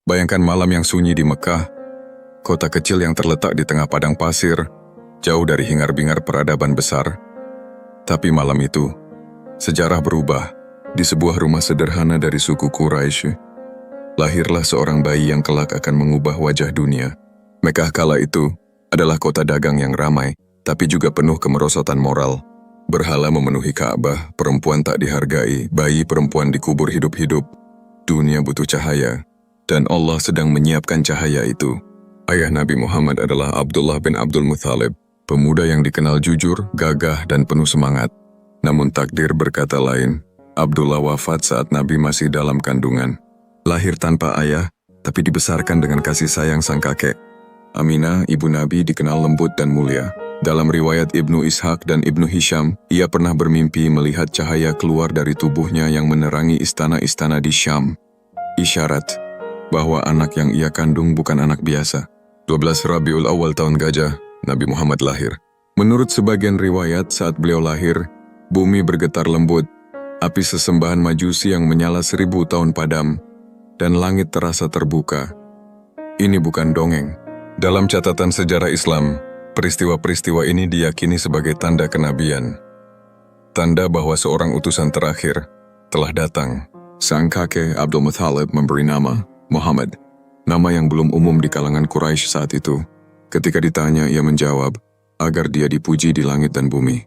Bayangkan malam yang sunyi di Mekah, kota kecil yang terletak di tengah padang pasir, jauh dari hingar-bingar peradaban besar. Tapi malam itu, sejarah berubah. Di sebuah rumah sederhana dari suku Quraisy, lahirlah seorang bayi yang kelak akan mengubah wajah dunia. Mekah kala itu adalah kota dagang yang ramai, tapi juga penuh kemerosotan moral. Berhala memenuhi Ka'bah, perempuan tak dihargai, bayi perempuan dikubur hidup-hidup. Dunia butuh cahaya, dan Allah sedang menyiapkan cahaya itu. Ayah Nabi Muhammad adalah Abdullah bin Abdul Muthalib, pemuda yang dikenal jujur, gagah, dan penuh semangat. Namun takdir berkata lain. Abdullah wafat saat Nabi masih dalam kandungan. Lahir tanpa ayah, tapi dibesarkan dengan kasih sayang sang kakek. Aminah, ibu Nabi, dikenal lembut dan mulia. Dalam riwayat Ibnu Ishaq dan Ibnu Hisham, ia pernah bermimpi melihat cahaya keluar dari tubuhnya yang menerangi istana-istana di Syam. Isyarat bahwa anak yang ia kandung bukan anak biasa. 12 Rabiul Awal tahun Gajah, Nabi Muhammad lahir. Menurut sebagian riwayat, saat beliau lahir, bumi bergetar lembut, api sesembahan majusi yang menyala 1000 tahun padam, dan langit terasa terbuka. Ini bukan dongeng. Dalam catatan sejarah Islam, peristiwa-peristiwa ini diyakini sebagai tanda kenabian. Tanda bahwa seorang utusan terakhir telah datang. Sang kakek Abdul Muthalib memberi nama Muhammad, nama yang belum umum di kalangan Quraisy saat itu. Ketika ditanya, ia menjawab, agar dia dipuji di langit dan bumi.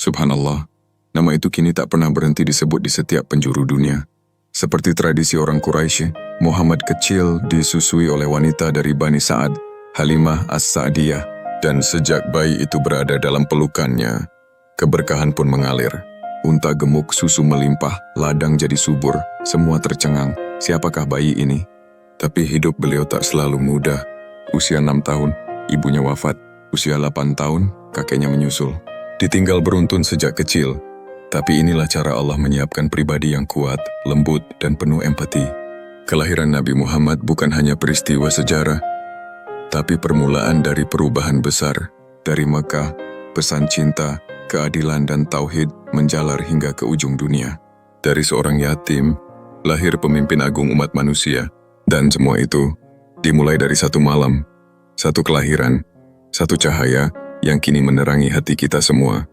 Subhanallah, nama itu kini tak pernah berhenti disebut di setiap penjuru dunia. Seperti tradisi orang Quraisy, Muhammad kecil disusui oleh wanita dari Bani Sa'ad, Halimah As-Sa'diyah, dan sejak bayi itu berada dalam pelukannya, keberkahan pun mengalir. Unta gemuk, susu melimpah, ladang jadi subur, semua tercengang. Siapakah bayi ini? Tapi hidup beliau tak selalu mudah. Usia 6 tahun, ibunya wafat. Usia 8 tahun, kakeknya menyusul. Ditinggal beruntun sejak kecil. Tapi inilah cara Allah menyiapkan pribadi yang kuat, lembut, dan penuh empati. Kelahiran Nabi Muhammad bukan hanya peristiwa sejarah, tapi permulaan dari perubahan besar. Dari Mekah, pesan cinta, keadilan, dan tauhid menjalar hingga ke ujung dunia. Dari seorang yatim, lahir pemimpin agung umat manusia. Dan semua itu dimulai dari satu malam, satu kelahiran, satu cahaya yang kini menerangi hati kita semua.